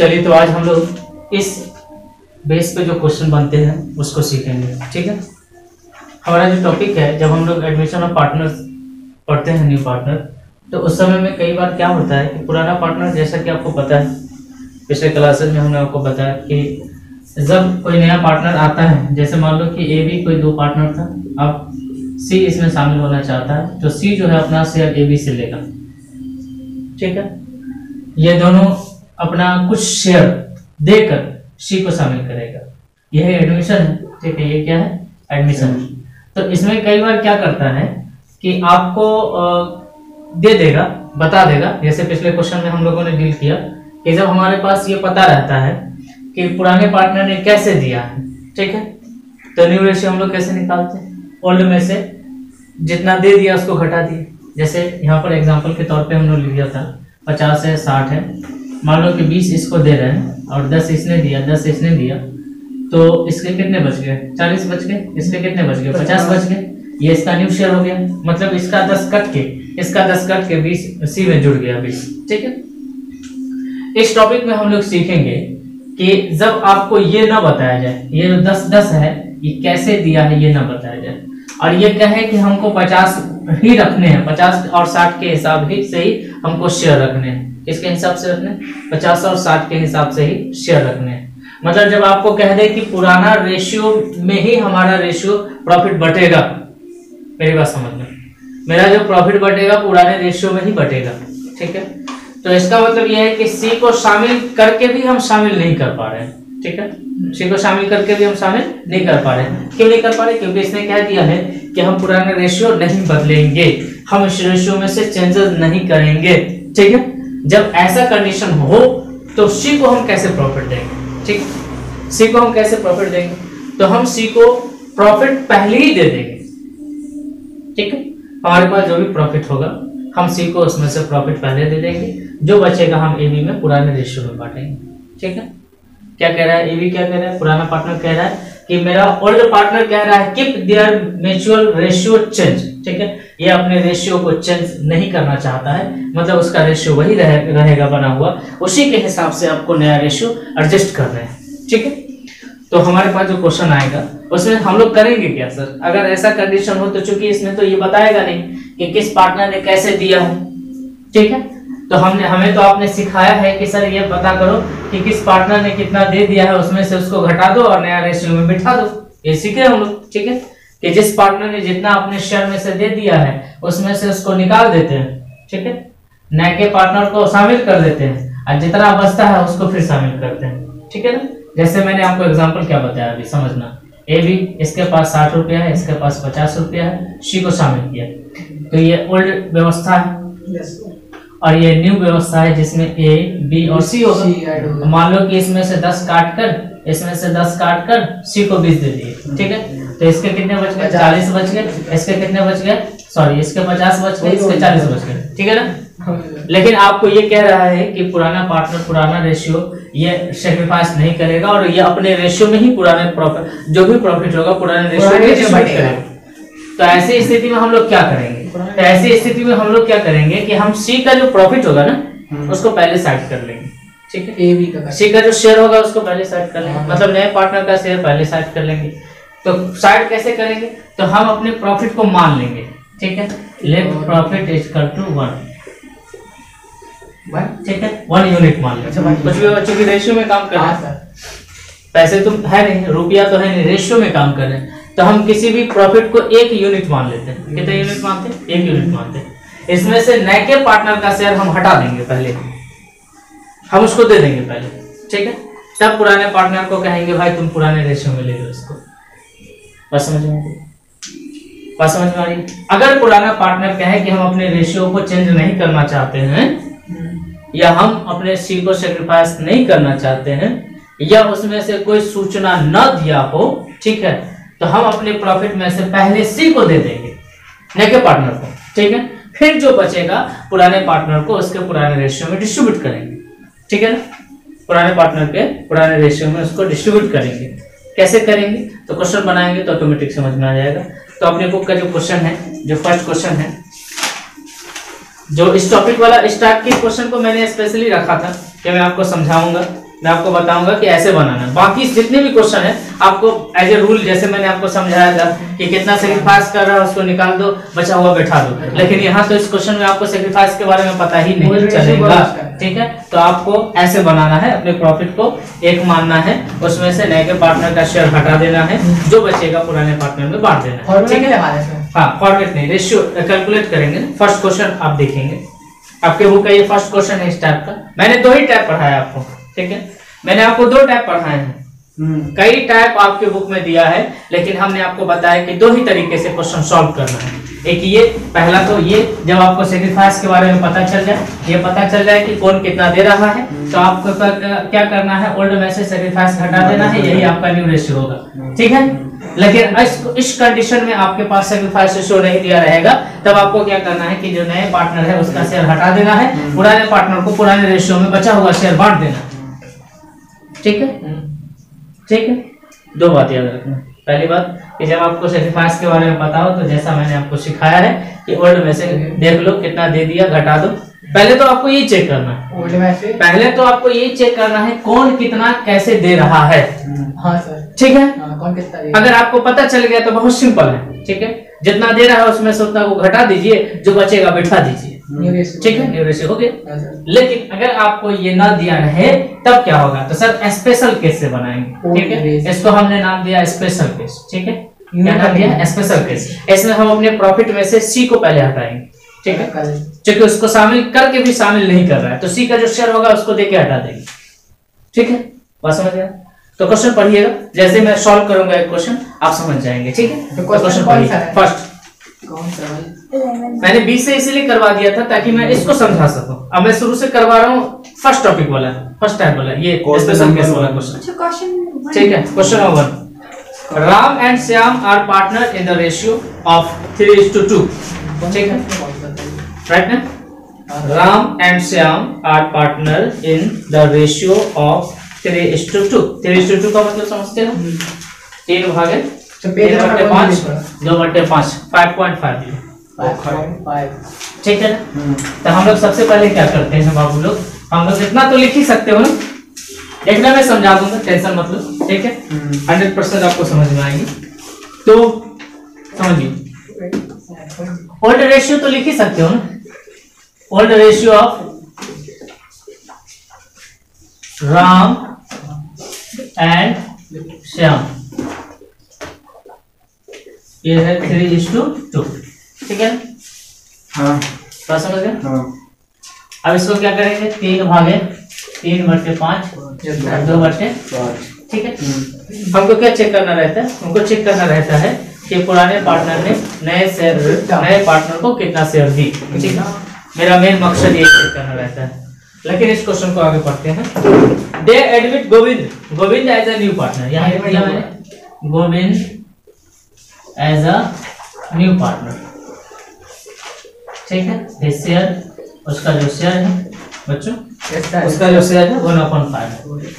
चलिए तो आज हम लोग इस बेस पे जो क्वेश्चन बनते हैं उसको सीखेंगे। ठीक है, हमारा जो टॉपिक है, जब हम लोग एडमिशन ऑफ पार्टनर्स पढ़ते हैं, न्यू पार्टनर, तो उस समय में कई बार क्या होता है कि पुराना पार्टनर, जैसा कि आपको पता है पिछले क्लासेस में हमने आपको बताया कि जब कोई नया पार्टनर आता है, जैसे मान लो कि ए बी कोई दो पार्टनर था, अब सी इसमें शामिल होना चाहता है, तो सी जो है अपना शेयर ए बी से लेगा। ठीक है, ये दोनों अपना कुछ शेयर देकर सी को शामिल करेगा। यह एडमिशन है। ठीक है, ये क्या है? एडमिशन। तो इसमें कई बार क्या करता है कि आपको दे देगा, बता देगा, जैसे पिछले क्वेश्चन में हम लोगों ने डील किया कि जब हमारे पास ये पता रहता है कि पुराने पार्टनर ने कैसे दिया है, ठीक है, तो न्यू रेशियो हम लोग कैसे निकालते हैं? ओल्ड में से जितना दे दिया उसको घटा दिए। जैसे यहाँ पर एग्जांपल के तौर पे हम लोग लिया था 50 है, 60 है, मान लो कि 20 इसको दे रहे हैं और 10 इसने दिया, 10 इसने दिया, तो इसके कितने बच गए? 40 बच गए। इसके कितने बच गए? 50 बच गए। ये इसका न्यू शेयर हो गया, मतलब इसका 10 कट के 20 सी में जुड़ गया 20। ठीक है, इस टॉपिक में हम लोग सीखेंगे कि जब आपको ये ना बताया जाए, ये जो 10-10 है ये कैसे दिया है ये ना बताया जाए, और ये कहे कि हमको 50 ही रखने हैं, 50 और 60 के हिसाब से ही हमको शेयर रखने हैं। किसके हिसाब से रखने? 50 और 60 के हिसाब से ही शेयर रखने हैं। मतलब जब आपको कह दे कि पुराना रेशियो में ही हमारा रेशियो प्रॉफिट बटेगा, मेरी बात समझना, मेरा जो प्रॉफिट बटेगा पुराने रेशियो में ही बटेगा। ठीक है, तो इसका मतलब यह है कि सी को शामिल करके भी हम शामिल नहीं कर पा रहे हैं। ठीक है, सी को शामिल करके भी हम शामिल नहीं कर पा रहे हैं। क्यों नहीं कर पा रहे? क्योंकि इसने क्या दिया है कि हम पुराना रेशियो नहीं बदलेंगे, हम इस रेशियो में से चेंजेस नहीं करेंगे। ठीक है, जब ऐसा कंडीशन हो तो सी को हम कैसे प्रॉफिट देंगे? ठीक, सी को हम कैसे प्रॉफिट देंगे? तो हम सी को प्रॉफिट पहले ही दे देंगे। ठीक है, हमारे पास जो भी प्रॉफिट होगा हम सी को उसमें से प्रॉफिट पहले दे देंगे, जो बचेगा हम ए बी में पुराने रेशियो में बांटेंगे। ठीक है, क्या कह रहा है? ए बी क्या कह रहा है? पुराना पार्टनर कह रहा है कि मेरा ओल्ड पार्टनर कह रहा है keep their mutual ratio change. ठीक है, ये अपने रेशियो को चेंज नहीं करना चाहता है, मतलब उसका रेशियो वही रहेगा बना हुआ, उसी के हिसाब से आपको नया रेशियो एडजस्ट कर रहे हैं। ठीक है, तो हमारे पास जो क्वेश्चन आएगा उसमें हम लोग करेंगे क्या सर? अगर ऐसा कंडीशन हो तो चूंकि इसमें तो ये बताएगा नहीं कि किस पार्टनर ने कैसे दिया है। ठीक है, तो हमें तो आपने सिखाया है कि सर ये पता करो कि किस पार्टनर ने कितना दे दिया है, उसमें से उसको घटा दो और नया रेशियो में बिठा दो। ये सीखे हम लोग। ठीक है, कि जिस पार्टनर ने जितना अपने शेयर में से दे दिया है उसमें से उसको निकाल देते हैं। ठीक है, नए के पार्टनर को शामिल कर देते हैं और जितना बचता है उसको फिर शामिल करते हैं। ठीक है ना, जैसे मैंने आपको एग्जांपल क्या बताया अभी समझना। ए बी, इसके पास 60 रुपया है, इसके पास 50 रुपया है, सी को शामिल किया, तो ये ओल्ड व्यवस्था है। और ये न्यू व्यवस्था है जिसमें ए बी और सी होगा। मान लो कि इसमें से 10 काट कर सी को 20 दे दिए। ठीक है, तो इसके कितने बच गए? 40 बच गए। इसके कितने बच गए? सॉरी, इसके 50 बच गए, इसके 40 बच गए। ठीक है ना, लेकिन आपको ये कह रहा है कि पुराना पार्टनर पुराना रेशियो ये सेक्रीफाइस नहीं करेगा और ये अपने रेशियो में ही पुराने प्रॉफिट, जो भी प्रॉफिट होगा पुराने रेशियो में डिस्ट्रीब्यूट करेगा। तो ऐसी स्थिति में हम लोग क्या करेंगे? तो ऐसी स्थिति में हम लोग क्या करेंगे कि हम सी का जो प्रॉफिट होगा ना उसको पहले साइड कर लेंगे। ठीक है, ए बी का सी का जो शेयर होगा उसको पहले साइड कर लेंगे, मतलब नए पार्टनर का शेयर पहले साइड कर लेंगे। तो साइड कैसे करेंगे? तो हम अपने प्रॉफिट को मान लेंगे। ठीक है, let profit is equal to 1। ठीक है, 1 यूनिट मान लें। कुछ भी बच्चों की रेशियो में काम कर रहे हैं, पैसे तो है नहीं, रुपया तो है नहीं, रेशियो में काम कर रहे हैं, तो हम किसी भी प्रॉफिट को 1 यूनिट मान लेते हैं। कितने यूनिट मानते हैं? 1 यूनिट मानते हैं। इसमें से नए के पार्टनर का शेयर हम हटा देंगे, पहले हम उसको दे देंगे पहले। ठीक है, तब पुराने पार्टनर को कहेंगे भाई तुम पुराने रेशियो में ले लो इसको। बस समझ में आ रही? अगर पुराना पार्टनर कहे कि हम अपने रेशियो को चेंज नहीं करना चाहते हैं, या हम अपने सी को सेक्रीफाइस नहीं करना चाहते हैं, या उसमें से कोई सूचना न दिया हो, ठीक है, तो हम अपने प्रॉफिट में से पहले सी को दे देंगे, नए के पार्टनर को। ठीक है, फिर जो बचेगा पुराने पार्टनर को उसके पुराने रेशियो में डिस्ट्रीब्यूट करेंगे। ठीक है ना, पुराने पार्टनर के पुराने रेशियो में उसको डिस्ट्रीब्यूट करेंगे। कैसे करेंगे? तो क्वेश्चन बनाएंगे तो ऑटोमेटिक समझ में आ जाएगा। तो अपने बुक का जो क्वेश्चन है, जो फर्स्ट क्वेश्चन है, जो इस टॉपिक वाला स्टार्ट के क्वेश्चन को मैंने स्पेशली रखा था कि मैं आपको समझाऊंगा मैं आपको बताऊंगा कि ऐसे बनाना है। बाकी जितने भी क्वेश्चन है आपको एज ए रूल, जैसे मैंने आपको समझाया था कि कितना सेक्रीफाइस कर रहा है उसको निकाल दो, बचा हुआ बैठा दो, लेकिन यहाँ तो इस क्वेश्चन में आपको सेक्रीफाइस के बारे में पता ही नहीं चलेगा। ठीक है, तो आपको ऐसे बनाना है, अपने प्रॉफिट को एक मानना है, उसमें से नए के पार्टनर का शेयर हटा देना है, जो बचेगा पुराने पार्टनर में बांट देना है। ठीक है, हाँ फॉर्मेट नहीं, रेशियो कैलकुलेट करेंगे। फर्स्ट क्वेश्चन आप देखेंगे, आपके बुक का ये फर्स्ट क्वेश्चन है इस टाइप का। मैंने 2 ही टाइप पढ़ाया आपको, ठीक है, मैंने आपको 2 टाइप पढ़ाए हैं। कई टाइप आपके बुक में दिया है, लेकिन हमने आपको बताया कि 2 ही तरीके से क्वेश्चन सॉल्व करना है। एक ये, पहला तो ये, जब आपको सेक्रीफाइस के बारे में पता चल जाए, ये पता चल जाए कि कौन कितना दे रहा है, तो आपको क्या करना है, ओल्ड में से सेक्रीफाइस हटा देना है, यही आपका न्यू रेशियो होगा। ठीक है, लेकिन इस कंडीशन में आपके पास सेक्रीफाइस रेशियो नहीं दिया रहेगा, तब आपको क्या करना है कि जो नए पार्टनर है उसका शेयर हटा देना है, पुराने पार्टनर को पुराने रेशियो में बचा हुआ शेयर बांट देना है। ठीक है, ठीक है, 2 बात याद रखना। पहली बात कि जब आपको सेक्रीफाइस के बारे में पता हो, तो जैसा मैंने आपको सिखाया है कि ओल्ड में से देख लो कितना दे दिया, घटा दो। पहले तो आपको ये चेक करना है, ओल्ड में से पहले तो आपको ये चेक करना है कौन कितना कैसे दे रहा है। हाँ सर, ठीक है, कौन कितना दे। अगर आपको पता चल गया तो बहुत सिंपल है। ठीक है, जितना दे रहा है उसमें से उतना को घटा दीजिए, जो बचेगा बैठा दीजिए। ठीक है, न्यू रेशियो हो गया। लेकिन अगर आपको ये ना दिया रहे तब क्या होगा, तो सर स्पेशल केस से बनाएंगे। ठीक है, इसको हमने नाम दिया स्पेशल केस। ठीक है, क्या नाम दिया, स्पेशल केस। इसमें हम अपने प्रॉफिट में से सी को पहले हटाएंगे। ठीक है, क्योंकि उसको शामिल करके भी शामिल नहीं कर रहा है, तो सी का जो शेयर होगा उसको देके हटा देंगे। ठीक है, बात समझ गया। तो क्वेश्चन पढ़िएगा, जैसे मैं सॉल्व करूंगा एक क्वेश्चन आप समझ जाएंगे। ठीक है, तो क्वेश्चन पढ़िए। फर्स्ट मैंने 20 से इसलिए करवा दिया था ताकि मैं इसको समझा सकूं। अब मैं शुरू से करवा रहा हूँ फर्स्ट टॉपिक वाला, फर्स्ट टाइप वाला, ये स्पेशल केस वाला क्वेश्चन। ठीक है, question number 1, Ram and Shyam are partner in the ratio of 3:2। ठीक है, राइट ना, Ram and Shyam are partner in the ratio of 3:2। 3:2 का मतलब समझते हो, 3 भागे 5, 2/5, 5.5। ठीक है, तो हम लोग सबसे पहले क्या करते हैं बाबू लोग, हम लोग इतना तो लिख ही सकते हो ना, देखना मैं समझा दूंगा, टेंशन मत लो। ठीक है, 100% आपको समझ में आएगी। तो समझिए, ओल्ड रेशियो तो लिख ही सकते हो ना, old ratio of Ram and Shyam, ये है 3:2। ठीक है, हाँ बात समझ गए। हाँ। अब इसको क्या करेंगे, 3 भागे 3/5, 2/5। ठीक है, हमको क्या चेक करना रहता है, हमको चेक करना रहता है कि पुराने पार्टनर ने नए पार्टनर को कितना शेयर दी। ठीक है, मेरा मेन मकसद ये चेक करना रहता है। लेकिन इस क्वेश्चन को आगे पढ़ते हैं। They admit Govind as a new partner, यहाँ दिया मैंने Govind as a new partner. ठीक है, शेयर, उसका जो शेयर है बच्चों, उसका जो शेयर है 1/5।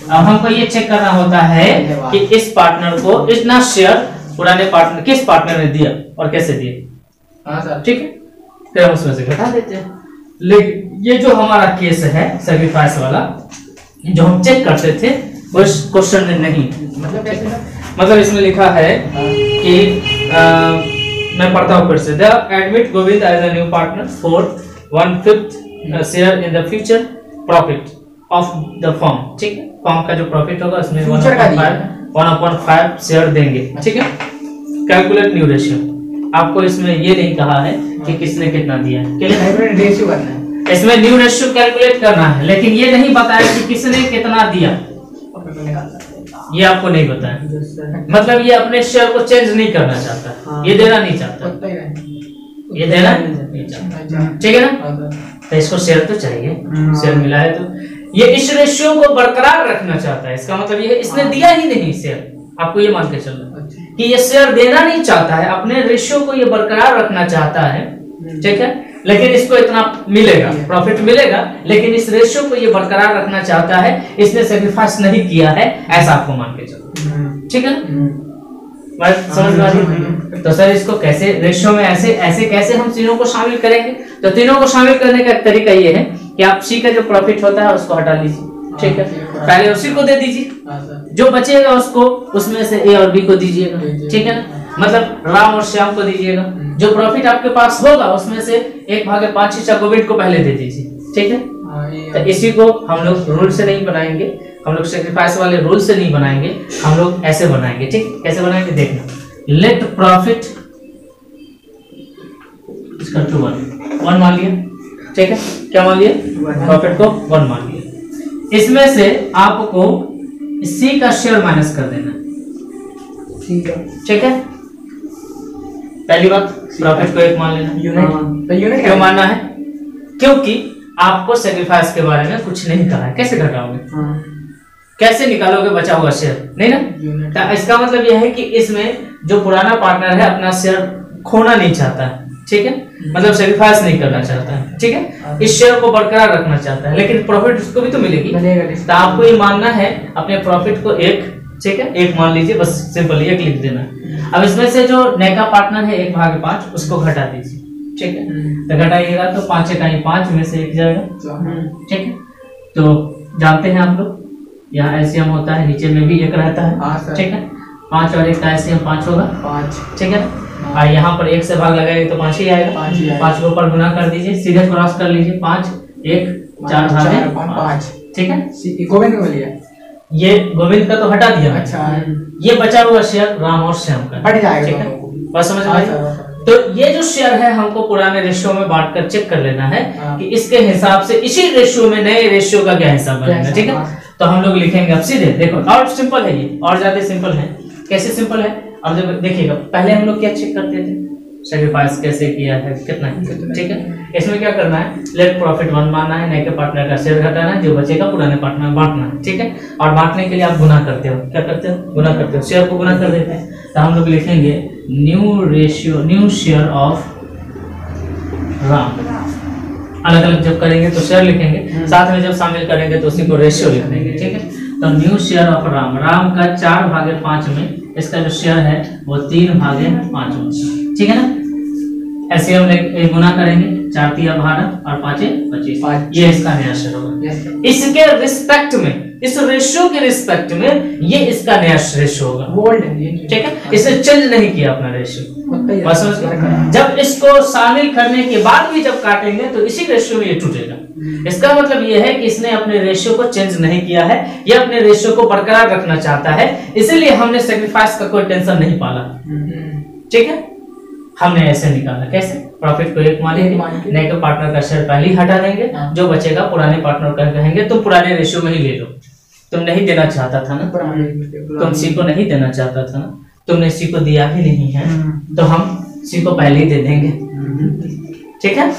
अब हमको ये चेक करना होता है कि इस पार्टनर को इतना शेयर पुराने पार्टनर किस पार्टनर ने दिया और कैसे दिया। ठीक है, फिर हम उसमें से घटा देते हैं। लेकिन ये जो हमारा केस है सेक्रीफाइस वाला, जो हम चेक करते थे उस क्वेश्चन में नहीं, मतलब इसमें लिखा है कि मैं पढ़ता हूँ फिर से, the admit Govind as a new partner for 1/5 share in the future profit of the firm. ठीक है, फर्म का जो प्रॉफिट होगा उसमें 1/5 शेयर देंगे। ठीक है, कैलकुलेट न्यू रेशियो। आपको इसमें ये नहीं कहा है कि किसने कितना दिया, रेशियो करना है, इसमें न्यू रेशियो कैलकुलेट करना है, लेकिन ये नहीं बताया कि किसने कितना दिया, ये आपको नहीं बताया। मतलब ये अपने शेयर को चेंज नहीं करना चाहता, ये देना नहीं चाहता, ये देना नहीं चाहता। ठीक है ना, तो इसको शेयर तो चाहिए, शेयर मिला है तो ये इस रेशियो को बरकरार रखना चाहता है। इसका मतलब ये इसने दिया ही नहीं शेयर, आपको ये मान के चलना कि ये शेयर देना नहीं चाहता है, अपने रेशियो को ये बरकरार रखना चाहता है। ठीक है, लेकिन इसको इतना मिलेगा, प्रॉफिट मिलेगा, लेकिन इस रेशियो को ये बरकरार रखना चाहता है, इसने सेक्रीफाइस नहीं किया है, ऐसा आपको मान के चलो। ठीक है, बात समझ में आ रही। तो सर इसको कैसे रेशियो में ऐसे कैसे हम तीनों को शामिल करेंगे, तो तीनों को शामिल करने का तरीका ये है कि आप सी का जो प्रॉफिट होता है उसको हटा लीजिए। ठीक है, पहले उसी को दे दीजिए, जो बचेगा उसको उसमें से ए और बी को दीजिएगा, ठीक है ना, मतलब राम और श्याम को दीजिएगा। जो प्रॉफिट आपके पास होगा उसमें से 1/5 हिस्सा गोविंद को पहले दे दीजिए, ठीक है। तो इसी को हम लोग रूल से नहीं बनाएंगे, हम लोग सेक्रीफाइस वाले रूल से नहीं बनाएंगे, हम लोग ऐसे बनाएंगे, ठीक। कैसे बनाएंगे देखना, लेट प्रॉफिट इसका 1 मान लिया, ठीक है। क्या मान लिया, प्रॉफिट को 1 मान लिया। इसमें से आपको सी का शेयर माइनस कर देना, ठीक है। पहली बात, प्रॉफिट को 1 मान लेना। यूनिट क्यों मानना है, क्योंकि आपको सेक्रीफाइस के बारे में कुछ नहीं कहा है। कैसे घटाओगे, कैसे निकालोगे बचा हुआ शेयर, नहीं ना। तो इसका मतलब यह है कि इसमें जो पुराना पार्टनर है अपना शेयर खोना नहीं चाहता है, ठीक है, मतलब सेक्रीफाइस नहीं करना चाहता है, ठीक है, इस शेयर को बरकरार रखना चाहता है, लेकिन प्रॉफिट उसको भी तो मिलेगी। तो आपको ये मानना है अपने प्रॉफिट को 1, ठीक है, 1 मान लीजिए, बस सिंपल 1 लिख देना। अब इसमें से जो नया पार्टनर है 1/5 उसको घटा दीजिए, ठीक है। तो घटाइएगा तो 5 × 5 में से 1 जाएगा, ठीक है। तो जानते हैं आप लोग यहाँ एलसीएम होता है, नीचे में भी 1 रहता है, ठीक है। 5 और 1 का एलसीएम 5 होगा, 5, ठीक है। और यहाँ पर 1 से भाग लगाएंगे तो 5 ही आएगा, 5 को ऊपर गुना कर दीजिए, सीधे क्रॉस कर लीजिए, 5 1 4 भागे 5, ठीक है। गोविंद को लिया, ये गोविंद का तो हटा दिया, अच्छा, ये बचा हुआ शेयर राम और श्याम का हट जाएगा, बस समझ में आया। तो ये जो शेयर है हमको पुराने रेशियो में बांटकर चेक कर लेना है कि इसके हिसाब से इसी रेशियो में नए रेशियो का क्या हिसाब बनेगा, ठीक है। तो हम लोग लिखेंगे अब सीधे, देखो और सिंपल है ये, और ज्यादा सिंपल है। कैसे सिंपल है, अब जब देखिएगा पहले हम लोग क्या चेक करते थे, सेक्रीफाइस कैसे किया है, कितना है, ठीक है। इसमें क्या करना है, लेट प्रॉफिट 1 मानना है, नए के पार्टनर का शेयर घटाना है, जो बचेगा पुराने पार्टनर में बांटना है, ठीक है। और बांटने के लिए आप गुना करते हो, क्या करते हो, गुना करते हो, शेयर को गुना कर देते हैं। तो हम लोग लिखेंगे न्यू शेयर ऑफ राम, अलग अलग जब करेंगे तो शेयर लिखेंगे, साथ में जब शामिल करेंगे तो उसी को रेशियो लिख देंगे, ठीक है। तो new share of Ram, Ram का 4/5 में इसका जो शेयर है वो 3/5 में, ठीक है ना। ऐसे हम गुना करेंगे, 4 × 12 और 5 × 25, ये इसका नया शेयर होगा। इसके रिस्पेक्ट में, इस रेशियो के रिस्पेक्ट में ये इसका नया रेशियो होगा, ठीक है। इसे चेंज नहीं किया अपना रेशियो, बस जब इसको शामिल करने के बाद भी जब काटेंगे तो इसी रेशियो में ये टूटेगा। इसका मतलब ये है कि इसने अपने रेशियो को चेंज नहीं किया है, ये अपने रेशियो को बरकरार रखना चाहता है, इसीलिए हमने सेक्रीफाइस का कोई टेंशन नहीं पाला, ठीक है। हमने ऐसे निकाला, कैसे, प्रॉफिट को 1 मानेंगे, नए के पार्टनर का शेयर पहले ही हटा देंगे, जो बचेगा पुराने पार्टनर का कहेंगे तुम पुराने रेशियो में ही ले लो, तुम नहीं देना चाहता था ना, तुम सी को नहीं देना चाहता था ना, तुमने सी को दिया ही नहीं है, तो हम सी को पहले ही दे देंगे, ठीक है।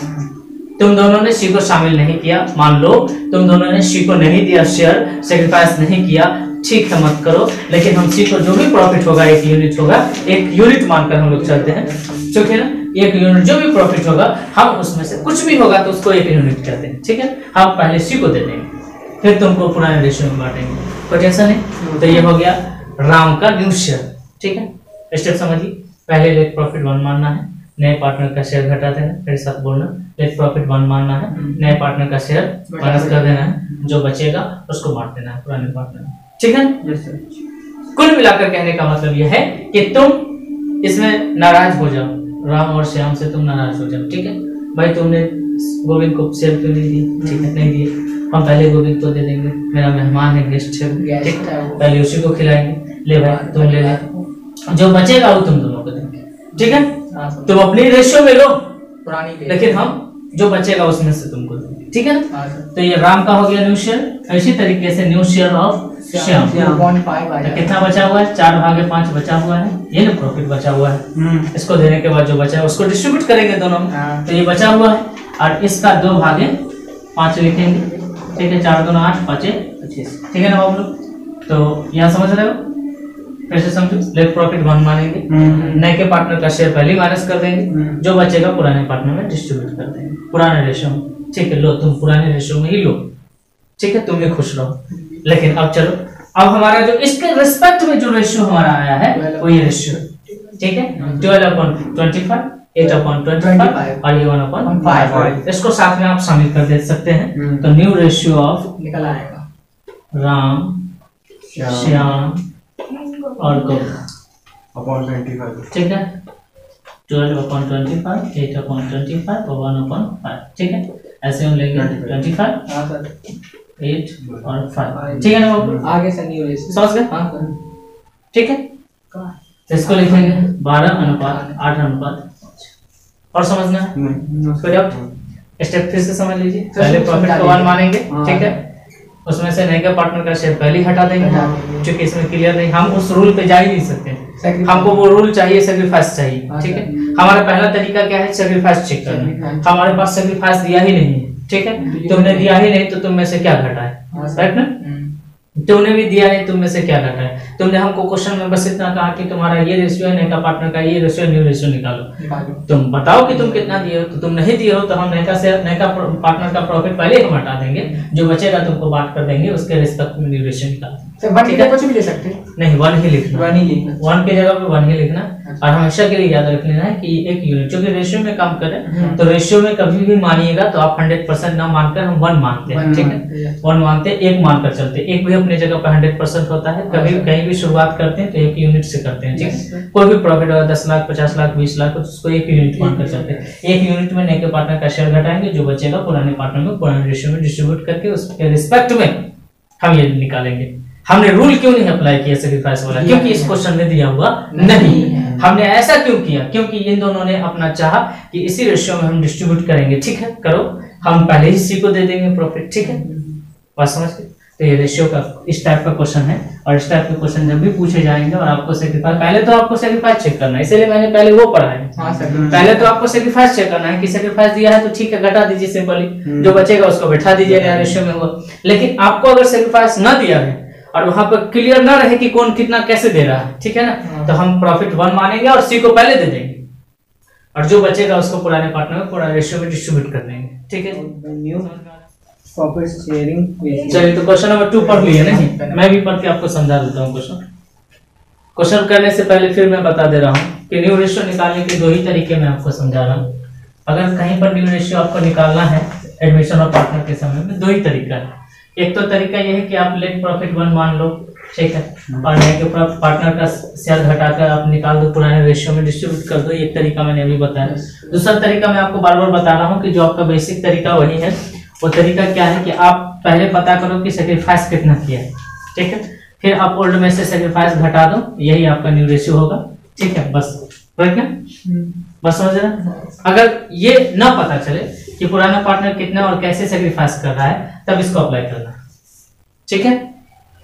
तुम दोनों ने सी को शामिल नहीं किया, मान लो तुम दोनों ने सी को नहीं दिया शेयर, सेक्रीफाइस नहीं किया, ठीक है, मत करो, लेकिन हम सी को जो भी प्रॉफिट होगा 1 यूनिट होगा, 1 यूनिट मानकर हम लोग चलते हैं, ठीक है ना। 1 यूनिट जो भी प्रॉफिट होगा हम उसमें से कुछ भी होगा तो उसको 1 यूनिट कहते हैं, ठीक है। हम पहले सी को दे देंगे, फिर तुमको पुराने रेशियो में बांटेंगे, कोई टेंशन नहीं। तो ये हो गया राम का न्यू शेयर, ठीक है। स्टेप समझिए, पहले लेट प्रॉफिट 1 मानना है, नए पार्टनर का शेयर घटा देना, फिर साथ बोलना लेट प्रॉफिट 1 मानना है, नए पार्टनर का शेयर माइनस कर देना है, जो बचेगा उसको बांट देना है पुराने पार्टनर, ठीक है। कुल मिलाकर कहने का मतलब यह है कि तुम इसमें नाराज हो जाओ, राम और श्याम से तुम नाराज हो जाओ, ठीक है। भाई तुमने गोविंद को शेयर क्यों नहीं दी, ठीक है, नहीं दिए, हम पहले गोविंद को दे देंगे, मेरा मेहमान है, गेस्ट है, ठीक, पहले उसी को खिलाएंगे, ले भाई तुम ले ले, जो बचेगा वो तुम दोनों को देंगे, ठीक है। तुम अपनी रेशियो में लो पुरानी, लेकिन हम जो बचेगा उसमें से तुमको देंगे, ठीक है ना। तो ये राम का हो गया न्यू शेयर। इसी तरीके से न्यू शेयर ऑफ श्याम, तो कितना बचा हुआ है, 4/5 बचा हुआ है, ये ना प्रॉफिट बचा हुआ है, इसको देने के बाद जो बचा है उसको डिस्ट्रीब्यूट करेंगे दोनों में, तो ये बचा हुआ है, और इसका 2/5 लिखेंगे, ठीक है। 4 2 8 5 25, ठीक है ना बाबू लोग। तो यहाँ समझ रहे हो, कैसे समझो, लेट प्रॉफिट 1 मानेंगे, नए के पार्टनर का शेयर पहले माइनस कर देंगे, जो बचेगा पुराने पार्टनर में डिस्ट्रीब्यूट कर देंगे पुराने रेशियो में, ठीक है। लो तुम पुराने रेशियो में ही लो, ठीक है, तुम भी खुश रहो। लेकिन अब चलो, अब हमारा जो इसके रिस्पेक्ट में जो रेशियो हमारा आया है वो ये रेशियो, ठीक है, 12/25, 8/25 और ये 1/5, इसको साथ में आप शामिल कर दे सकते हैं। तो न्यू रेशियो ऑफ निकल आएगा राम, श्याम और गौरव अपॉन 25। ठीक है, 12/25, 8/25 और 1/5। ठीक है, ऐसे हम लेंगे 25, 8 और 5। ठीक है ना बाबू, आगे से नहीं हो रही समझ गए? ठीक है, तो इसको लिखेंगे 12:8:5। और समझना है फिर आप स्टेप फिर से समझ लीजिए। पहले प्रॉफिट को 1 मानेंगे, ठीक है, उसमें से नए का पार्टनर का शेयर पहले ही हटा देंगे, क्योंकि इसमें क्लियर नहीं, हम उस रूल पे जा ही नहीं सकते, हमको वो रूल चाहिए, सेक्रीफाइस चाहिए। ठीक है, हमारा पहला तरीका क्या है, सेक्रीफाइस चेक करना। हमारे पास सेक्रीफाइस दिया ही नहीं है, ठीक है, तुमने दिया ही नहीं तो तुम में से क्या घटा है, राइट ना? तुमने भी दिया नहीं, तुम में से क्या घटा है? तुमने हमको क्वेश्चन में बस इतना कहा कि तुम्हारा ये रेशियो है, नए का पार्टनर का ये रेशियो, न्यू रेशियो निकालो। तुम बताओ कि तुम कितना दिए हो, तो तुम नहीं दिए हो तो हम नए का पार्टनर का प्रॉफिट पहले हम हटा देंगे, जो बचेगा तुमको बांट कर देंगे, उसके रिस्पेक्ट में न्यू रेशियो निकाल। कुछ भी ले सकते हैं? नहीं, 1 ही लिखना, 1 ही लिखना, 1 की जगह पे 1 ही लिखना। और हमेशा के लिए याद रख लेना है कि एक यूनिट, क्योंकि रेशियो में काम करें तो रेशियो में कभी भी मानिएगा तो आप 100% ना मानकर हम 1 मानते हैं, ठीक है, 1 मानते हैं, 1 मानकर चलते हैं। एक भी अपनी जगह पर 100% होता है। कभी कहीं भी शुरुआत करते हैं तो 1 यूनिट से करते हैं, ठीक है, कोई भी प्रॉफिट होगा 10 लाख, 50 लाख, 20 लाख, उसको 1 यूनिट मानकर चलते हैं। 1 यूनिट में नए के पार्टनर का शेयर घटाएंगे, जो बचेगा पुराने पार्टनर में पुराने रेशियो में डिस्ट्रीब्यूट करके उसके रिस्पेक्ट में हम ये निकालेंगे। हमने रूल क्यों नहीं अप्लाई किया सेक्रीफाइस वाला, क्योंकि इस क्वेश्चन में दिया हुआ नहीं है। हमने ऐसा क्यों किया, क्योंकि इन दोनों ने अपना चाहा कि इसी रेशियो में हम डिस्ट्रीब्यूट करेंगे, ठीक है, करो, हम पहले ही सी को दे देंगे प्रॉफिट, ठीक है, बात समझ गए? तो ये रेशियो का इस टाइप का क्वेश्चन है, और इस टाइप के क्वेश्चन जब भी पूछे जाएंगे और आपको सेक्रीफाइस, पहले तो आपको सेक्रीफाइस चेक करना है, इसलिए मैंने पहले वो पढ़ा है। पहले तो आपको सेक्रीफाइस चेक करना है कि सेक्रीफाइस दिया है तो ठीक है, घटा दीजिए सिंपली, जो बचेगा उसको बैठा दीजिए नया रेशियो में हुआ। लेकिन आपको अगर सेक्रीफाइस ना दिया है और वहां पर क्लियर ना रहे कि कौन कितना कैसे दे रहा है, ठीक है ना, तो हम प्रॉफिट 1 मानेंगे और सी को पहले दे देंगे, और जो बचेगा उसको पुराने पार्टनर में पुराने रेशियो में डिस्ट्रीब्यूट कर देंगे, ठीक है। Profit sharing. चलिए, तो क्वेश्चन नंबर 2 पढ़ लिए नहीं, मैं भी पढ़ के आपको समझा देता हूँ। क्वेश्चन करने से पहले फिर मैं बता दे रहा हूँ कि न्यू रेशियो निकालने के 2 ही तरीके मैं आपको समझा रहा हूँ। अगर कहीं पर न्यू रेशियो आपको निकालना है एडमिशन और पार्टनर के समय में, 2 ही तरीका है। एक तो तरीका यह है कि आप लेट प्रॉफिट 1 मान लो, ठीक है, और नए के पार्टनर का शेयर घटाकर आप निकाल दो, पुराने रेशियो में डिस्ट्रीब्यूट कर दो। एक तरीका मैंने अभी बताया। दूसरा तरीका मैं आपको बार बार बता रहा हूँ कि जो आपका बेसिक तरीका वही है। वो तरीका क्या है कि आप पहले पता करो कि सेक्रीफाइस कितना किया है, ठीक है, फिर आप ओल्ड में से सेक्रीफाइस घटा दो, यही आपका न्यू रेशियो होगा, ठीक है, बस बस समझ रहे हैं। अगर ये ना पता चले कि पुराना पार्टनर कितना और कैसे सेक्रीफाइस कर रहा है, तब इसको अप्लाई करना, ठीक है।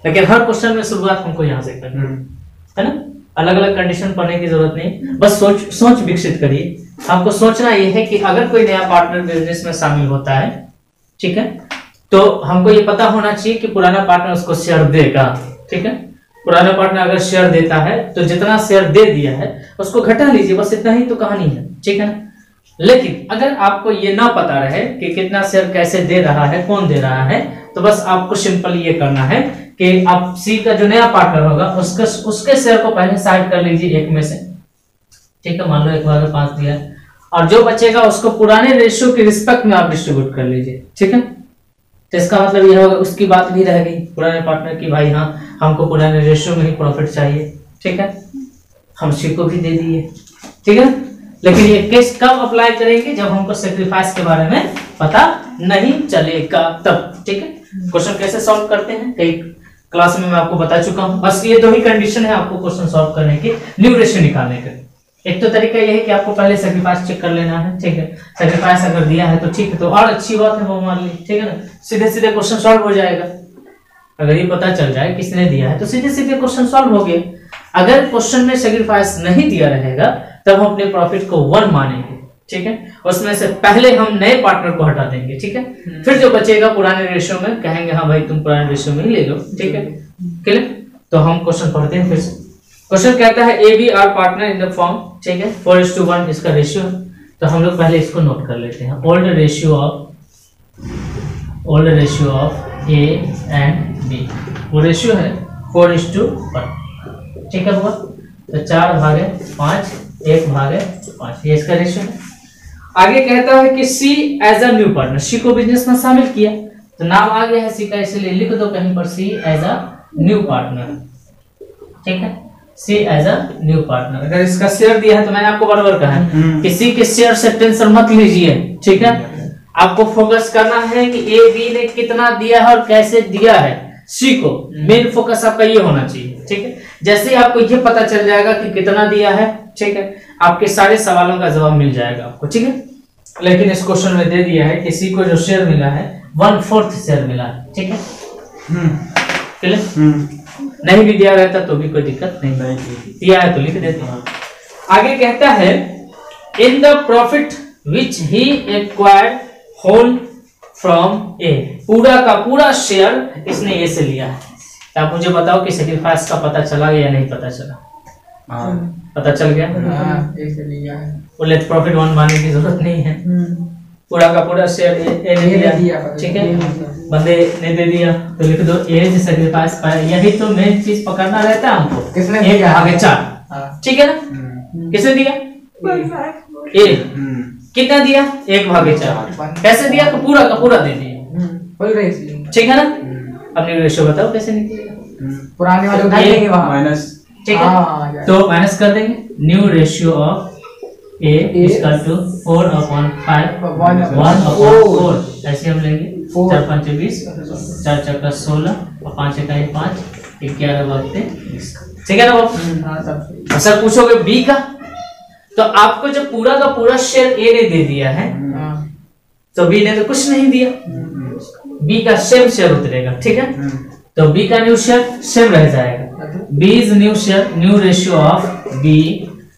लेकिन हर क्वेश्चन में शुरुआत हमको यहाँ से करनी है ना, अलग अलग कंडीशन पढ़ने की जरूरत नहीं, बस सोच विकसित करिए। आपको सोचना यह है कि अगर कोई नया पार्टनर बिजनेस में शामिल होता है, ठीक है, तो हमको ये पता होना चाहिए कि पुराना पार्टनर उसको शेयर देगा, ठीक है। पुराना पार्टनर अगर शेयर देता है तो जितना शेयर दे दिया है उसको घटा लीजिए, बस इतना ही तो कहानी है, ठीक है ना। लेकिन अगर आपको ये ना पता रहे कि कितना शेयर कैसे दे रहा है, कौन दे रहा है, तो बस आपको सिंपल ये करना है कि आप सी का जो नया पार्टनर होगा उसके शेयर को पहले साइड कर लीजिए 1 में से, ठीक है, मान लो 1/5 दिया, और जो बचेगा उसको पुराने रेशियो के रिस्पेक्ट में आप डिस्ट्रीब्यूट कर लीजिए, ठीक है। तो इसका मतलब यह होगा उसकी बात भी रह गई पुराने पार्टनर की, भाई हाँ हमको पुराने रेशियो में ही प्रॉफिट चाहिए, ठीक है, हम सी को भी दे दिए, ठीक है। लेकिन ये केस कब अप्लाई करेंगे, जब हमको सेक्रीफाइस के बारे में पता नहीं चलेगा तब, ठीक है। क्वेश्चन कैसे सॉल्व करते हैं कई क्लास में मैं आपको बता चुका हूं। बस ये 2 ही कंडीशन है आपको क्वेश्चन सॉल्व करने की, न्यू रेशियो निकालने के। एक तो तरीका यह है कि आपको पहले सेक्रीफाइस चेक कर लेना है, ठीक है, सेक्रीफाइस अगर दिया है तो ठीक है, तो और अच्छी बात है वो मान ली, ठीक है ना, सीधे सीधे क्वेश्चन सॉल्व हो जाएगा। अगर ये पता चल जाए किसने दिया है तो सीधे सीधे क्वेश्चन सॉल्व हो गए। अगर क्वेश्चन में सेक्रीफाइस नहीं दिया रहेगा तब हम अपने प्रॉफिट को 1 मानेंगे, ठीक है, उसमें से पहले हम नए पार्टनर को हटा देंगे, ठीक है, फिर जो बचेगा पुराने रेशियो में कहेंगे हाँ भाई तुम पुराने रेशियो में ही ले लो, ठीक है, क्लियर। तो हम क्वेश्चन पढ़ते हैं फिर से। क्वेश्चन कहता है A B are partner in the firm, ठीक है, 4:1 इसका रेशियो है। तो हम लोग पहले इसको नोट कर लेते हैं, old ratio of A and B, वो रेशियो है 4:1, ठीक है बाबा। तो 4/5 1/5 ये इसका रेशियो है। आगे कहता है कि सी एज अ न्यू पार्टनर, सी को बिजनेस में शामिल किया, तो नाम आ गया है सी का, इसलिए लिख दो कहीं पर सी एज अ न्यू पार्टनर, ठीक है, सी एज अ न्यू पार्टनर। अगर इसका शेयर दिया है तो मैंने आपको बराबर कहा है कि सी के शेयर से टेंशन मत लीजिए, ठीक है, आपको फोकस करना है कि ए बी ने कितना दिया है और कैसे दिया है सी को, मेन फोकस आपका ये होना चाहिए, ठीक है। जैसे ही आपको ये पता चल जाएगा कि कितना दिया है, ठीक है, आपके सारे सवालों का जवाब मिल जाएगा आपको, ठीक है। लेकिन इस क्वेश्चन में दे दिया है कि सी को जो शेयर मिला है 1/4 शेयर मिला है, ठीक है, क्लियर। नहीं भी दिया रहता तो भी कोई दिक्कत नहीं, दिया है तो लिख देते हैं। आगे कहता है in the profit which he acquired whole from a, पूरा का पूरा शेयर इसने ए से लिया है। तो आप मुझे बताओ कि सेक्रीफाइस का पता चला या नहीं पता चला? पता चल गया। वो लेट प्रॉफिट 1 मानने की जरूरत नहीं है, पूरा का पूरा शेयर ए ने दिया, ठीक है, बंदे ने दे दिया तो लिख दो ए सेक्रीफाइस पाया। यही तो मेन चीज पकड़ना रहता है हमको, किसने 1/4, ठीक है ना। किसने दिया? ए। कितना दिया? 1/4। कैसे दिया? तो पूरा का पूरा दे दिया, ठीक है ना। अपने रेशियो बताओ कैसे निकलेगा? पुराने वाले उठा लेंगे वहां माइनस, ठीक है, तो माइनस कर देंगे। New ratio of A equal to 4/5 1/4, ऐसे हम लेंगे। 4 5 20, 4 4 16 और 5 1 5, 11 बचते, ठीक है ना बाबू। सर पूछोगे बी का, तो आपको जब पूरा का पूरा शेयर ए ने दे दिया है तो बी ने तो कुछ नहीं दिया, बी का सेम शेयर उतरेगा, ठीक है। तो बी का न्यू शेयर सेम रह जाएगा, B is new share, new ratio of B,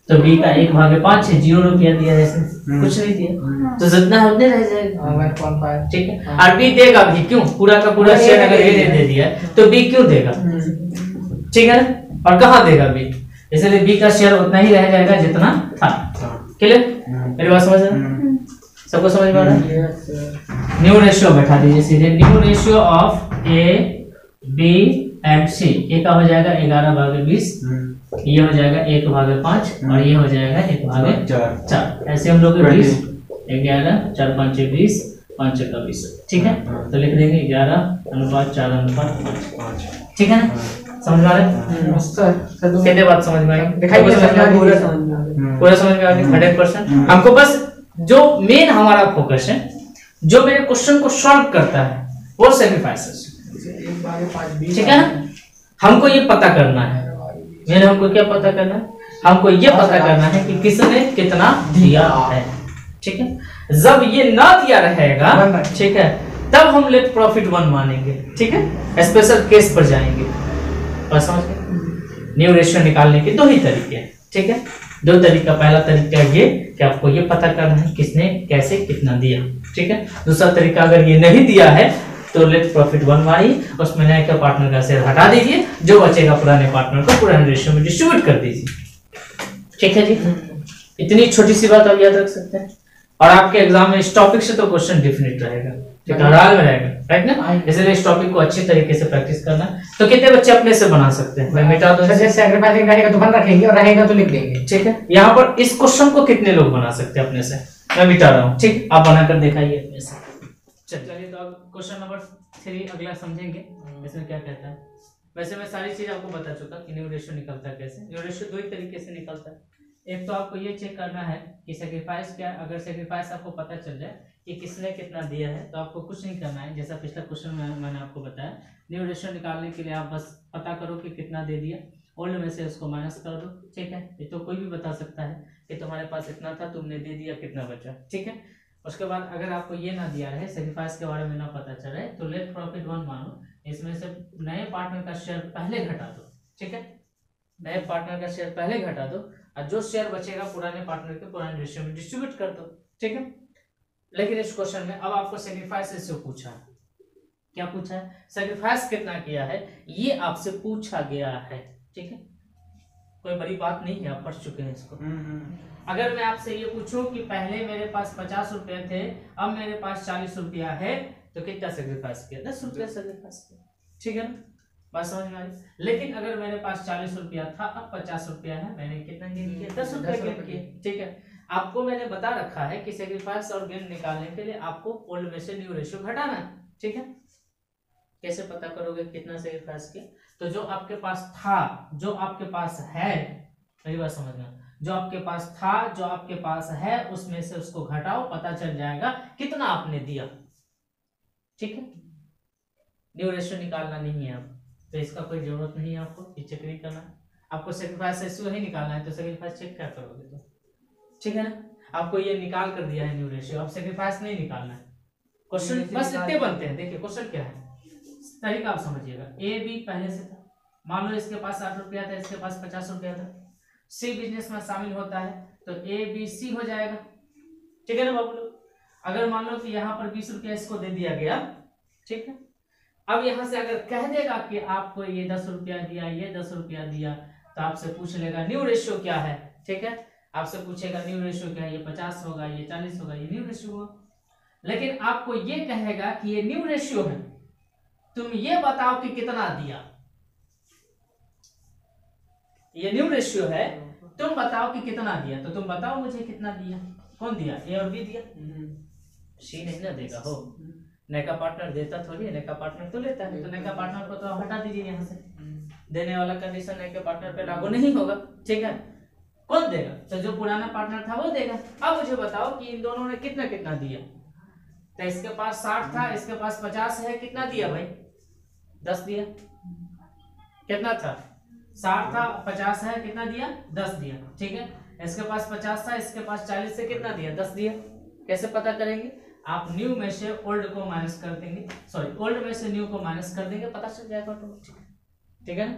तो बी का 1/5 है, 0 रुपया दिया है इसने, कुछ नहीं दिया, तो जितना है उतने रह जाएगा, ठीक है। और बी देगा भी क्यों? पूरा का पूरा शेयर अगर ए ने दे दिया है तो बी क्यों देगा, ठीक है ना। और कहाँ देगा बी, इसलिए बी का शेयर उतना ही रह जाएगा जितना था, क्लियर। मेरी बात समझ रहे? सबको समझ में आ रहा है? न्यू रेशियो बैठा दीजिए सीधे, new ratio of A B and C. A का हो जाएगा 11/20, ये हो जाएगा 1/5 और ये हो जाएगा 1/4। ऐसे हम लोग 20 11 4 5 20 5 1 20, ठीक है। तो लिख देंगे 11:4:5, ठीक है ना। समझ में आ रहा है? कितने बात समझ में आई? पूरा समझ में आ गया 100%। हमको बस जो मेन हमारा फोकस है, जो मेरे क्वेश्चन को सॉल्व करता है, वो सेक्रीफाइसेस, ठीक है ना। हमको ये पता करना है, मेरे हमको क्या पता करना है? हमको ये पता करना है कि किसने कितना दिया है, ठीक है। जब ये ना दिया रहेगा, ठीक है, तब हम लेट प्रॉफिट 1 मानेंगे, ठीक है, स्पेशल केस पर जाएंगे। और समझ गए? न्यू रेशियो निकालने के 2 ही तरीके हैं, ठीक है, 2 तरीका। पहला तरीका ये कि आपको ये पता करना है किसने कैसे कितना दिया, ठीक है। दूसरा तरीका, अगर ये नहीं दिया है तो लेट प्रॉफिट 1 मारिए, उसमें नए का पार्टनर का शेयर हटा दीजिए, जो बचेगा पुराने पार्टनर को पुराने रेशियो में डिस्ट्रीब्यूट कर दीजिए, ठीक है जी। इतनी छोटी सी बात आप याद रख सकते हैं, और आपके एग्जाम में इस टॉपिक से तो क्वेश्चन डेफिनेट रहेगा, ठीक है, हर में रहेगा, राइट ना। इसलिए इस टॉपिक को अच्छी तरीके से प्रैक्टिस करना। तो कितने बच्चे अपने से बना सकते हैं? मैं मिटा दो, जैसे सैक्रिफाइसिंग रहेगा तो बन रखेंगे और रहेगा तो लिख देंगे, ठीक है। यहाँ पर इस क्वेश्चन को कितने लोग बना सकते हैं अपने से? मैं मिटा रहा हूँ, ठीक, आप बनाकर दिखाइए अपने से। चलिए, तो अब क्वेश्चन नंबर 3 अगला समझेंगे, इसमें क्या कहता है। वैसे मैं सारी चीज आपको बता चुका कि न्यू रेशियो निकलता है कैसे। न्यू रेशियो 2 ही तरीके से निकलता है। एक तो आपको ये चेक करना है कि सेक्रीफाइस क्या, अगर सेक्रीफाइस आपको पता चल जाए कि किसने कितना दिया है तो आपको कुछ नहीं करना है। जैसा पिछला क्वेश्चन में मैंने आपको बताया, न्यू रेशियो निकालने के लिए आप बस पता करो कि कितना दे दिया, ओल्ड में से उसको माइनस कर दो, ठीक है। ये तो कोई भी बता सकता है कि तुम्हारे पास इतना था, तुमने दे दिया, कितना बचा, ठीक है। उसके बाद अगर आपको ये ना दिया रहे, सेक्रीफाइस के बारे में ना पता चले, तो लेट प्रॉफिट 1 मानो, इसमें से नए पार्टनर का शेयर पहले घटा दो, ठीक है, नए पार्टनर का शेयर पहले घटा दो, और जो शेयर बचेगा पुराने पार्टनर के पुराने रेशियो में डिस्ट्रीब्यूट कर दो, ठीक है। लेकिन इस क्वेश्चन में अब आपको सेक्रीफाइस से पूछा है, क्या पूछा है? सेक्रीफाइस कितना किया है ये आपसे पूछा गया है, ठीक है। कोई बड़ी बात नहीं है, आप पढ़ चुके हैं इसको। अगर मैं आपसे ये पूछूं कि पहले मेरे पास 50 रुपए थे, अब मेरे पास 40 रुपया है, तो कितना सेक्रीफाइस किया? 10 रुपया सेक्रीफाइस किया, ठीक है ना, बात समझ में आ रही। लेकिन अगर मेरे पास 40 रुपया था, अब 50 रुपया है, मैंने कितना गेन किया? 10 रुपया गेन किया, ठीक है। आपको मैंने बता रखा है कि सेक्रीफाइस और गेन निकालने के लिए आपको ओल्ड में से न्यू रेशियो घटाना है, ठीक है। कैसे पता करोगे कितना सेक्रीफाइस किया? तो जो आपके पास था, जो आपके पास है, मेरी बात समझना, जो आपके पास था, जो आपके पास है, उसमें से उसको घटाओ, पता चल जाएगा कितना आपने दिया। ठीक है, न्यू रेशियो निकालना नहीं है आप, तो इसका कोई जरूरत नहीं है आपको चेक नहीं करना। आपको सेक्रीफाइस रेशियो ही निकालना है, तो सेक्रीफाइस चेक क्या करोगे? तो ठीक है ना, आपको ये निकाल कर दिया है न्यू रेशियो, अब सेक्रीफाइस नहीं निकालना है। क्वेश्चन बस इतने बनते हैं। देखिए क्वेश्चन क्या है, तरीका आप समझिएगा। ए बी पहले से था, मान लो इसके पास 60 रुपया था, इसके पास 50 रुपया था। सी बिजनेस में शामिल होता है, तो ए बी सी हो जाएगा। ठीक है ना बाबू लोग? अगर मान लो कि यहाँ पर 20 रुपया इसको दे दिया गया, ठीक है, अब यहां से अगर कह देगा कि आपको ये 10 रुपया दिया, ये 10 रुपया दिया, तो आपसे पूछ लेगा न्यू रेशियो क्या है। ठीक है, आपसे पूछेगा न्यू रेशियो क्या है, ये 50 होगा, ये 40 होगा, ये न्यू रेशियो होगा। लेकिन आपको ये कहेगा कि ये न्यू रेशियो है, तुम ये बताओ कि कितना दिया। ये न्यू रेशियो है, तुम बताओ कि कितना दिया, तो तुम बताओ मुझे कितना दिया। कौन दिया? ए और बी दिया, सी नहीं ना देगा हो। नैका पार्टनर देता थोड़ी है, नैका पार्टनर तो लेता है, तो नैका पार्टनर को तो हटा दीजिए यहाँ से। देने वाला कंडीशन नैका पार्टनर पे लागू नहीं होगा। ठीक है, कौन देगा? तो जो पुराना पार्टनर था वो देगा। अब मुझे बताओ कि इन दोनों ने कितना कितना दिया। तो इसके पास 60 था, इसके पास 50 है, कितना दिया भाई? 10 दिया। कितना था? 60 था, 50 है, कितना दिया? 10 दिया। ठीक है, इसके पास 50 था, इसके पास 40 से कितना दिया? 10 दिया। कैसे पता करेंगे? आप न्यू में से ओल्ड को माइनस कर देंगे, सॉरी ओल्ड में से न्यू को माइनस कर देंगे, पता चल जाएगा ऑटोमेटिक। ठीक है ना,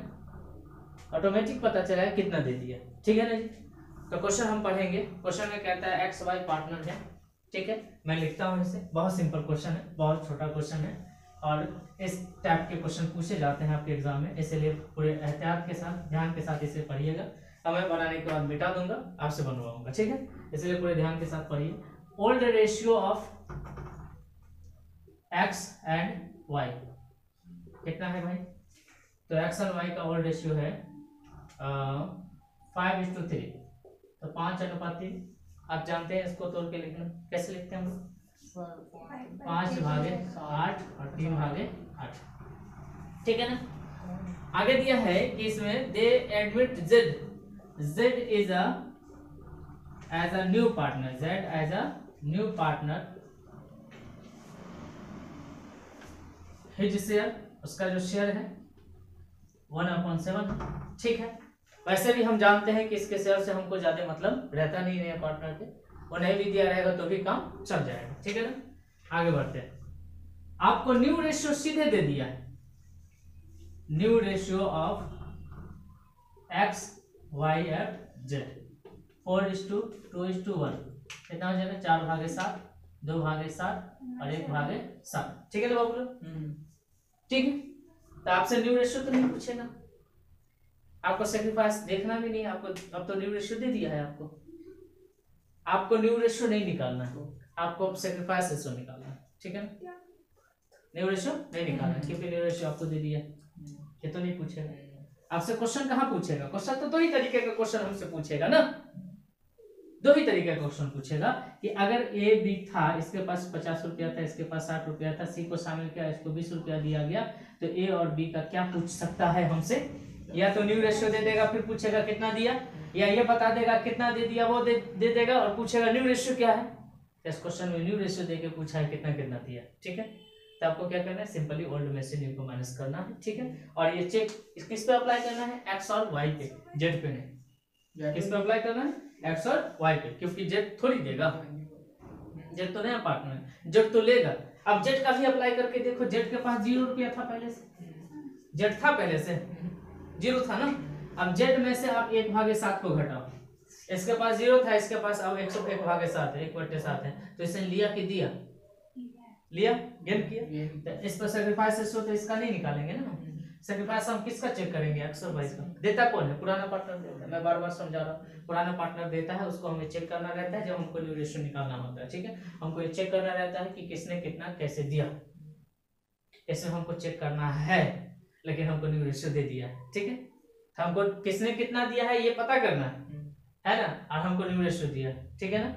ऑटोमेटिक पता चला कितना दे दिया। ठीक है ना जी? तो क्वेश्चन हम पढ़ेंगे। क्वेश्चन में कहता है एक्स वाई पार्टनर है। ठीक है, मैं लिखता हूं इसे, बहुत सिंपल क्वेश्चन है, बहुत छोटा क्वेश्चन है, और इस टाइप के क्वेश्चन पूछे जाते हैं आपके एग्जाम में, इसलिए पूरे एहतियात के साथ, ध्यान के साथ इसे पढ़िएगा। अब मैं बनाने के बाद मिटा दूंगा, आपसे बनवाऊंगा। ठीक है, इसलिए पूरे ध्यान के साथ पढ़िए। Old ratio of X and Y कितना है भाई? तो एक्स एंड वाई का ओल्ड रेशियो है 5:3, तो 5:3। आप जानते हैं इसको तोड़ के लिखना, कैसे लिखते हैं हम लोग? 5/8 और 3/8। ठीक है ना। आगे दिया है कि इसमें they admit Z is as a new partner, Z as a new partner, his share, उसका जो शेयर है 1/7। ठीक है, वैसे भी हम जानते हैं कि इसके शेयर से हमको ज्यादा मतलब रहता नहीं है पार्टनर के, वो नहीं भी दिया रहेगा तो भी काम चल जाएगा। ठीक है ना, आगे बढ़ते हैं। आपको न्यू रेशियो सीधे दे दिया है, new ratio of X Y F Z 4:2:1, कितना हो जाएगा? 4/7, 2/7 और 1/7। ठीक है ना बाबू लोग? ठीक है, तो आपसे न्यू रेशियो तो नहीं पूछेगा, आपको सेक्रीफाइस देखना भी नहीं, आपको अब तो न्यू रेशियो दे दिया है। आपको न्यू रेशियो नहीं निकालना है, आपको अब सेक्रीफाइस रेशियो निकालना है। ठीक है ना, न्यू रेशियो नहीं निकालना है क्योंकि न्यू रेशियो आपको दे दिया, ये तो नहीं पूछेगा आपसे। क्वेश्चन कहाँ पूछेगा? क्वेश्चन तो दो ही तरीके का क्वेश्चन हमसे पूछेगा ना, दो ही तरीके का क्वेश्चन पूछेगा कि अगर ए बी था, इसके पास 50 रुपया था, इसके पास 60 रुपया था, सी को शामिल किया, इसको 20 रुपया दिया गया, तो ए और बी का क्या पूछ सकता है हमसे? या तो न्यू रेशियो दे देगा, फिर पूछेगा कितना दिया, या ये बता देगा कितना दे दिया, वो दे देगा और पूछेगा न्यू रेशियो क्या है। इस क्वेश्चन में न्यू रेशियो देके पूछा है कितना कितना दिया। ठीक है, तो आपको क्या करना है? सिंपली ओल्ड में से न्यू को माइनस करना है। ठीक है, और ये चेक किस पे अप्लाई करना है? एक्स और वाई पे, जेड पे नहीं। किस पे अप्लाई करना है? एक्स और वाई पे, क्योंकि जेड थोड़ी देगा, जेड तो नया पार्टनर है, जेड तो लेगा। अब जेड का भी अप्लाई करके देखो, जेड के पास 0 रुपया था पहले से, जेड था पहले से 0 था ना। अब जेड में से आप 1/7 को घटाओ, इसके पास 0 था, इसके पास अब 1/7 है, 1/7 है, तो इसने लिया कि दिया? लिया, गेन किया। तो इस पर सेक्रीफाइस रेशियो तो इसका नहीं निकालेंगे ना, सेक्रीफाइस हम किसका चेक करेंगे? एक्स और वाई का। देता कौन है? पुराना पार्टनर देता है, मैं बार बार समझा रहा हूँ, पुराना पार्टनर देता है, उसको हमें चेक करना रहता है जब हमको न्यू रेशियो निकालना होता है। ठीक है, हमको ये चेक करना रहता है कि किसने कितना कैसे दिया, इसमें हमको चेक करना है, लेकिन हमको न्यू रेशियो दे दिया है। ठीक है, हमको किसने कितना दिया है ये पता करना है ना, और हमको न्यू रेशियो दिया है। ठीक है ना,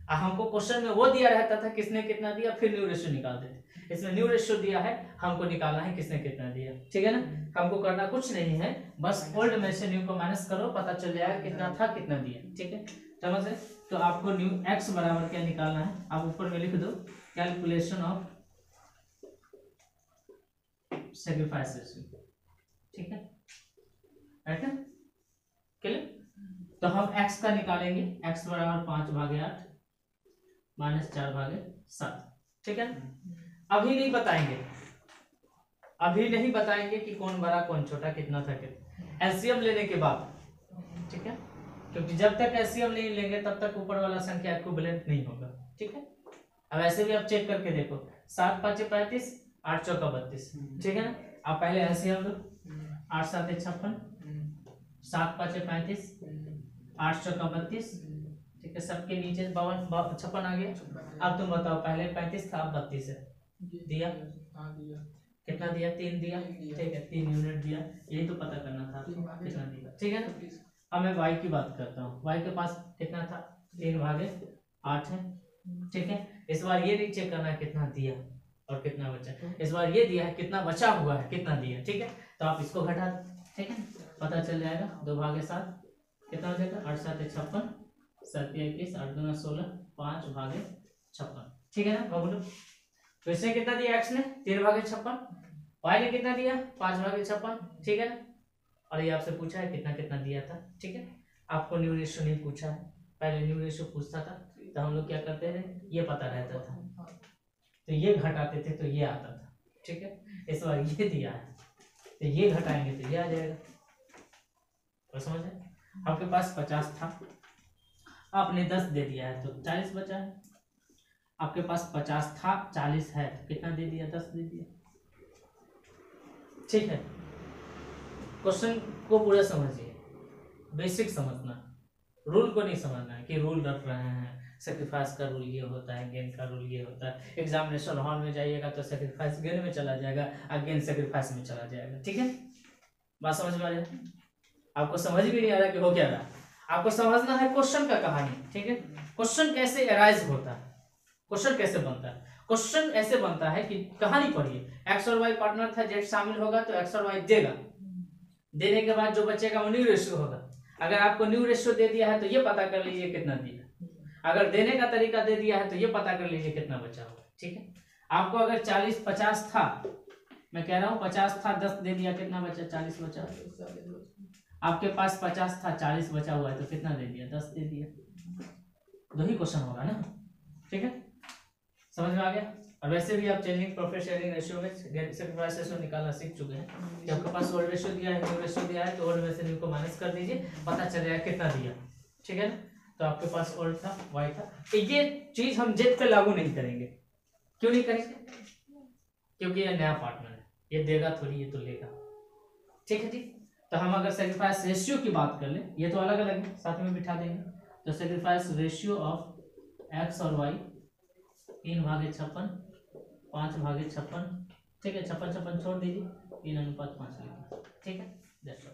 हमको क्वेश्चन में वो दिया रहता था किसने कितना दिया, फिर न्यू रेशियो निकालते थे। इसमें न्यू रेशियो दिया है, हमको निकालना है किसने कितना दिया। ठीक है ना, हमको करना कुछ नहीं है, बस ओल्ड में से न्यू को माइनस करो, पता चल जाएगा कितना था कितना दिया। ठीक है, समझे? तो आपको न्यू एक्स बराबर क्या निकालना है, आप ऊपर में लिख दो कैलकुलेशन ऑफ सैक्रिफाइस रेशियो। ठीक है, राइट है, क्लियर? तो हम x का निकालेंगे, x बराबर 5/8 माइनस 4/7। ठीक है, अभी नहीं बताएंगे, अभी नहीं बताएंगे कि कौन बड़ा कौन छोटा, कितना था कितना, एलसीएम लेने के बाद। ठीक है, क्योंकि जब तक एलसीएम नहीं लेंगे तब तक ऊपर वाला संख्या इक्विवेलेंट नहीं होगा। ठीक है, अब ऐसे भी आप चेक करके देखो, 7 5 35, 8 चौका 32। ठीक है ना, आप पहले एलसीएम लो, 8 7 56, 7 5 35, 8 चौका 32। ठीक है, सबके नीचे 56 आ गया। अब तुम बताओ, पहले 35 था, अब 32 है, दिया कितना दिया, 3 दिया। ठीक है, 3 यूनिट दिया, यही तो पता करना था कितना दिया। ठीक है ना, अब मैं y की बात करता हूँ, y के पास कितना था, 3/8 है। ठीक है, इस बार ये नहीं चेक करना है कितना दिया और कितना बचा, इस बार ये दिया है कितना बचा हुआ है, कितना दिया। ठीक है, तो आप इसको घटा दो। ठीक है, पता चल जाएगा, 2/7 कितना हो जाएगा, 8 7 56, 7 21, 8 2 16, 5/56। ठीक है ना बाबू, तो इसने कितना दिया, x ने 3/56, y ने कितना दिया, 5/56। ठीक है ना, और ये आपसे पूछा है कितना कितना दिया था। ठीक है, आपको न्यू रेशियो नहीं पूछा है, पहले न्यू रेशियो पूछता था तो हम लोग क्या करते थे, ये पता रहता था तो ये घटाते थे तो ये आता था। ठीक है, इस बार ये दिया है तो ये घटाएंगे तो ये आ जाएगा। तो समझे, आपके पास 50 था, आपने 10 दे दिया है तो 40 बचा है। आपके पास 50 था, 40 है तो कितना दे दिया, 10 दे दिया। ठीक है, क्वेश्चन को पूरा समझिए, बेसिक समझना, रूल को नहीं समझना है कि रूल रख रहे हैं, सैक्रिफाइस का रूल ये होता है, गेन का रूल ये होता है। एग्जामिनेशन हॉल में जाइएगा तो सैक्रिफाइस गेन में चला जाएगा और गेन सैक्रिफाइस में चला जाएगा। ठीक है, बात समझ में आ रही है? आपको समझ भी नहीं आ रहा कि हो क्या रहा, आपको समझना है क्वेश्चन का कहानी। ठीक है, क्वेश्चन कैसे अराइज होता है, क्वेश्चन कैसे बनता है। क्वेश्चन ऐसे बनता है कि कहानी पढ़िए, एक्स और वाई पार्टनर था, जेड शामिल होगा तो एक्स और वाई देगा, देने के बाद जो बचेगा वो न्यू रेशियो होगा। अगर आपको न्यू रेशियो दे दिया है तो ये पता कर लीजिए कितना दिया, अगर देने का तरीका दे दिया है तो ये पता कर लीजिए कितना बचा हुआ। ठीक है, आपको अगर 40 50 था, मैं कह रहा हूँ 50 था, 10 दे दिया, कितना बचा, 40 बचा। आपके पास 50 था, 40 बचा हुआ है तो कितना दे दिया, 10 दे दिया। दो ही क्वेश्चन होगा ना। ठीक है, समझ में आ गया। और वैसे भी आप चेंजिंग प्रॉफिट शेयरिंग रेशियो में सैक्रिफाइस रेशियो निकालना सीख चुके हैं कि आपके पास ओल्ड रेशियो दिया है, न्यू रेशियो दिया है तो ओल्ड में से न्यू को माइनस कर दीजिए, पता चल जाएगा कितना दिया। ठीक है ना, तो आपके पास ओल्ड था, वाई था। ये चीज हम जेड पे लागू नहीं करेंगे। क्यों नहीं करेंगे, क्योंकि ये नया पार्टनर है, ये देगा थोड़ी, ये तो लेगा। ठीक है जी, तो हम अगर सैक्रिफाइस रेशियो की बात कर ले, ये तो अलग अलग है, साथ में बिठा देंगे। तो सैक्रिफाइस रेशियो ऑफ एक्स और वाई 3/56, 5/56। ठीक है, 56 छोड़ दीजिए, 3:5 लिखिए। ठीक है, दैट्स ऑल।